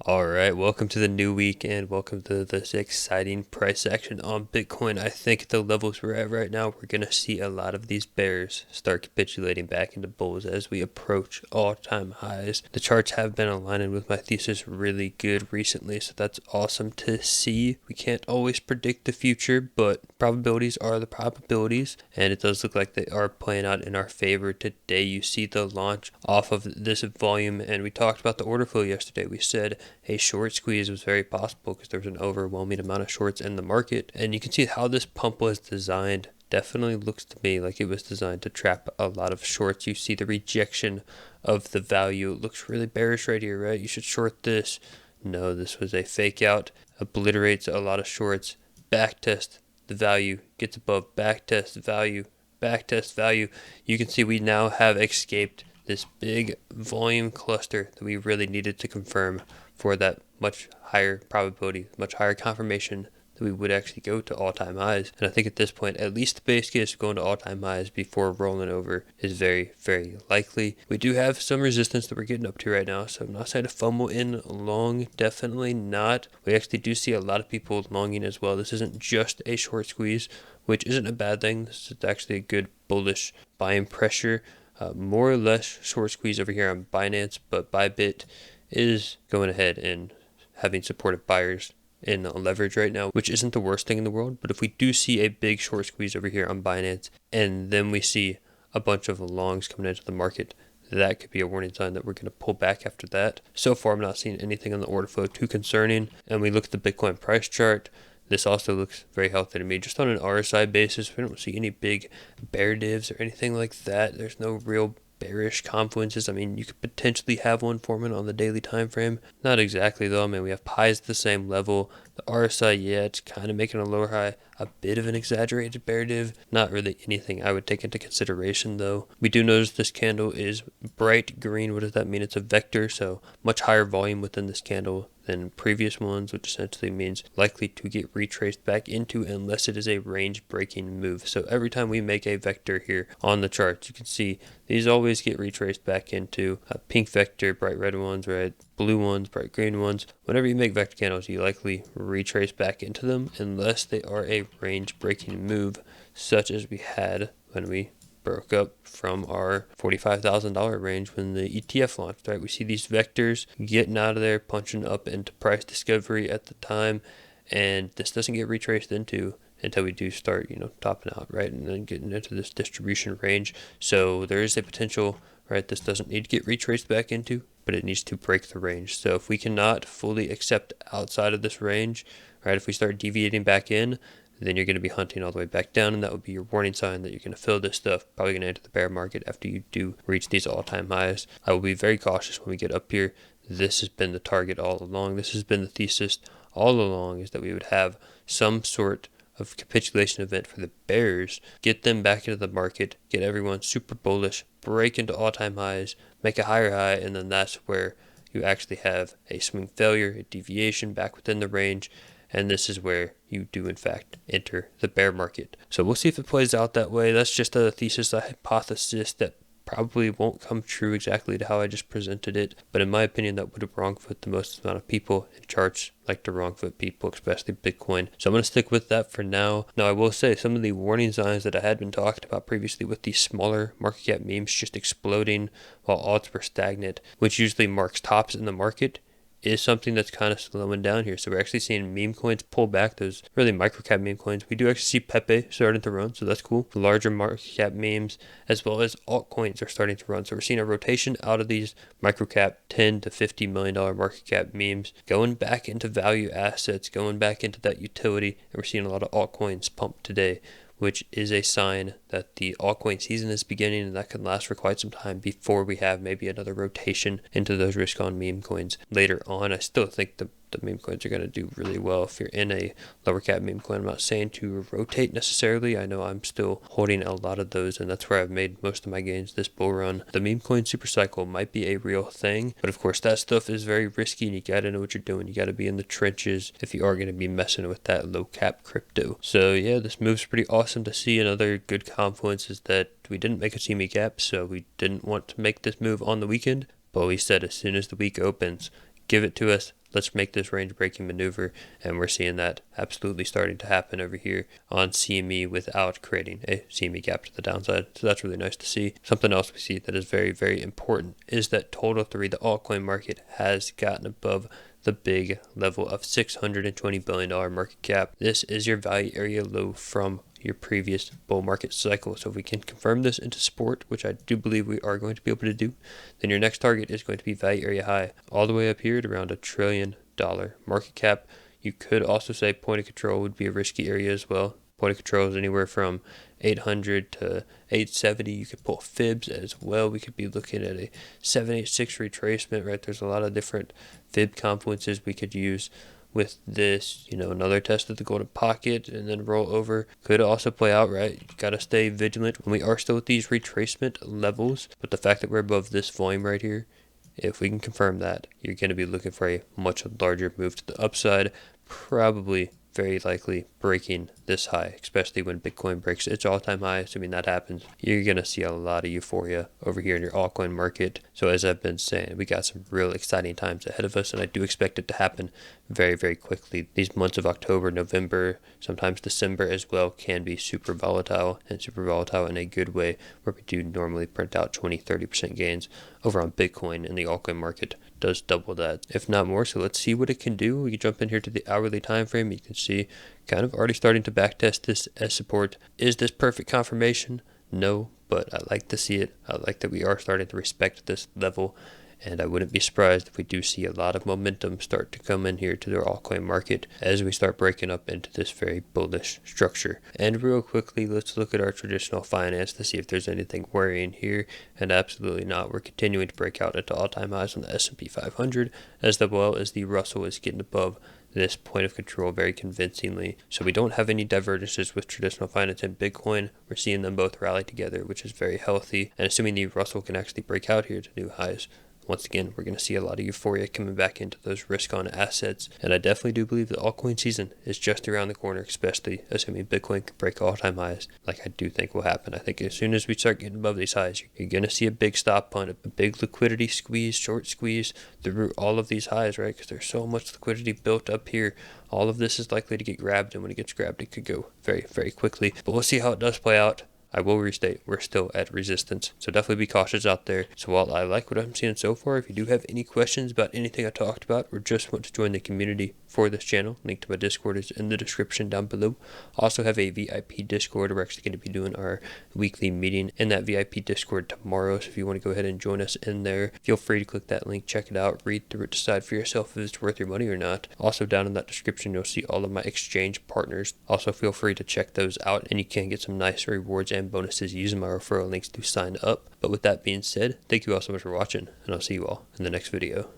All right, welcome to the new week and welcome to this exciting price action on Bitcoin. I think at the levels we're at right now, we're going to see a lot of these bears start capitulating back into bulls as we approach all-time highs. The charts have been aligning with my thesis really good recently, so that's awesome to see. We can't always predict the future, but probabilities are the probabilities, and it does look like they are playing out in our favor today. You see the launch off of this volume, and we talked about the order flow yesterday. We said a short squeeze was very possible because there was an overwhelming amount of shorts in the market. And you can see how this pump was designed. Definitely looks to me like it was designed to trap a lot of shorts. You see the rejection of the value. It looks really bearish right here, right? You should short this. No, this was a fake out. Obliterates a lot of shorts. Backtest the value. Gets above backtest value. Backtest value. You can see we now have escaped this big volume cluster that we really needed to confirm for that much higher probability, much higher confirmation that we would actually go to all-time highs. And I think at this point, at least the base case of going to all-time highs before rolling over is very, very likely. We do have some resistance that we're getting up to right now, so I'm not saying to FOMO in long, definitely not. We actually do see a lot of people longing as well. This isn't just a short squeeze, which isn't a bad thing. This is actually a good bullish buying pressure. More or less short squeeze over here on Binance, but Bybit is going ahead and having supportive buyers in leverage right now, which isn't the worst thing in the world. But if we do see a big short squeeze over here on Binance, and then we see a bunch of longs coming into the market, that could be a warning sign that we're going to pull back after that. So far, I'm not seeing anything on the order flow too concerning. And we look at the Bitcoin price chart. This also looks very healthy to me. Just on an RSI basis, we don't see any big bear divs or anything like that. There's no real bearish confluences. I mean, you could potentially have one forming on the daily time frame. Not exactly though. I mean, we have pies at the same level. The RSI, yeah, it's kind of making a lower high. A bit of an exaggerated bear div. Not really anything I would take into consideration though. We do notice this candle is bright green. What does that mean? It's a vector, so much higher volume within this candle than previous ones, which essentially means likely to get retraced back into unless it is a range breaking move. So every time we make a vector here on the charts, you can see these always get retraced back into a pink vector, bright red ones, right? Blue ones, bright green ones. Whenever you make vector candles, you likely retrace back into them unless they are a range breaking move, such as we had when we broke up from our $45,000 range when the ETF launched, right? We see these vectors getting out of there, punching up into price discovery at the time, and this doesn't get retraced into until we do start, topping out, right? And then getting into this distribution range. So there is a potential, right? This doesn't need to get retraced back into, but it needs to break the range. So if we cannot fully accept outside of this range, right? If we start deviating back in, then you're going to be hunting all the way back down, and that would be your warning sign that you're going to fill this stuff, probably going to enter the bear market after you do reach these all-time highs. I will be very cautious when we get up here. This has been the target all along. This has been the thesis all along, is that we would have some sort of capitulation event for the bears, get them back into the market, get everyone super bullish, break into all-time highs, make a higher high, and then that's where you actually have a swing failure, a deviation back within the range. And this is where you do, in fact, enter the bear market. So we'll see if it plays out that way. That's just a thesis, a hypothesis that probably won't come true exactly to how I just presented it. But in my opinion, that would have wrongfoot the most amount of people, and charts like to wrongfoot people, especially Bitcoin. So I'm going to stick with that for now. Now, I will say some of the warning signs that I had been talking about previously with these smaller market cap memes just exploding while alts were stagnant, which usually marks tops in the market, is something that's kind of slowing down here. So we're actually seeing meme coins pull back, those really microcap meme coins. We do actually see Pepe starting to run, so that's cool. The larger market cap memes as well as altcoins are starting to run. So we're seeing a rotation out of these microcap $10 to $50 million market cap memes, going back into value assets, going back into that utility. And we're seeing a lot of altcoins pump today, which is a sign that the altcoin season is beginning, and that can last for quite some time before we have maybe another rotation into those risk-on meme coins later on. I still think the meme coins are going to do really well if you're in a lower cap meme coin. I'm not saying to rotate necessarily. I know I'm still holding a lot of those, and that's where I've made most of my gains this bull run. The meme coin super cycle might be a real thing, but of course that stuff is very risky, and you got to know what you're doing. You got to be in the trenches if you are going to be messing with that low cap crypto. So yeah, this move's pretty awesome to see. Another good confluence is that we didn't make a CME gap, so we didn't want to make this move on the weekend, but we said as soon as the week opens, give it to us. let's make this range breaking maneuver, and we're seeing that absolutely starting to happen over here on CME without creating a CME gap to the downside. So that's really nice to see. Something else we see that is very, very important is that total 3, the altcoin market, has gotten above the big level of $620 billion market cap. This is your value area low from your previous bull market cycle. So if we can confirm this into support, which I do believe we are going to be able to do, then your next target is going to be value area high all the way up here at around $1 trillion market cap. You could also say point of control would be a risky area as well. Point of control is anywhere from 800 to 870. You could pull fibs as well. We could be looking at a 786 retracement, right? There's a lot of different fib confluences we could use with this. Another test of the golden pocket and then roll over could also play out, right? You got to stay vigilant when we are still at these retracement levels. But the fact that we're above this volume right here, if we can confirm that, you're going to be looking for a much larger move to the upside, probably very likely breaking this high, especially when Bitcoin breaks its all-time high. Assuming that happens, you're going to see a lot of euphoria over here in your altcoin market. So as I've been saying, we got some real exciting times ahead of us, and I do expect it to happen very, very quickly. These months of October, November, sometimes December as well, can be super volatile, and super volatile in a good way, where we do normally print out 20-30% gains over on Bitcoin, and the altcoin market does double that, if not more. So let's see what it can do. We can jump in here to the hourly time frame. You can see kind of already starting to backtest this as support. Is this perfect confirmation? No, but I like to see it. I like that we are starting to respect this level, and I wouldn't be surprised if we do see a lot of momentum start to come in here to the altcoin market as we start breaking up into this very bullish structure. And real quickly, let's look at our traditional finance to see if there's anything worrying here, and absolutely not. We're continuing to break out into all-time highs on the S&P 500, as well as the Russell is getting above this point of control very convincingly. So we don't have any divergences with traditional finance and Bitcoin. We're seeing them both rally together, which is very healthy. And assuming the Russell can actually break out here to new highs, once again, we're going to see a lot of euphoria coming back into those risk-on assets. And I definitely do believe the altcoin season is just around the corner, especially assuming Bitcoin can break all-time highs, like I do think will happen. I think as soon as we start getting above these highs, you're going to see a big stop punt, a big liquidity squeeze, short squeeze through all of these highs, right? Because there's so much liquidity built up here. All of this is likely to get grabbed, and when it gets grabbed, it could go very, very quickly. But we'll see how it does play out. I will restate, we're still at resistance, so definitely be cautious out there. So while I like what I'm seeing so far, if you do have any questions about anything I talked about, or just want to join the community for this channel, link to my Discord is in the description down below. Also have a VIP Discord. We're actually going to be doing our weekly meeting in that VIP Discord tomorrow, so if you want to go ahead and join us in there, feel free to click that link, check it out, read through it, decide for yourself if it's worth your money or not. Also down in that description, you'll see all of my exchange partners. Also feel free to check those out, and you can get some nice rewards and bonuses using my referral links to sign up. But with that being said, thank you all so much for watching, and I'll see you all in the next video.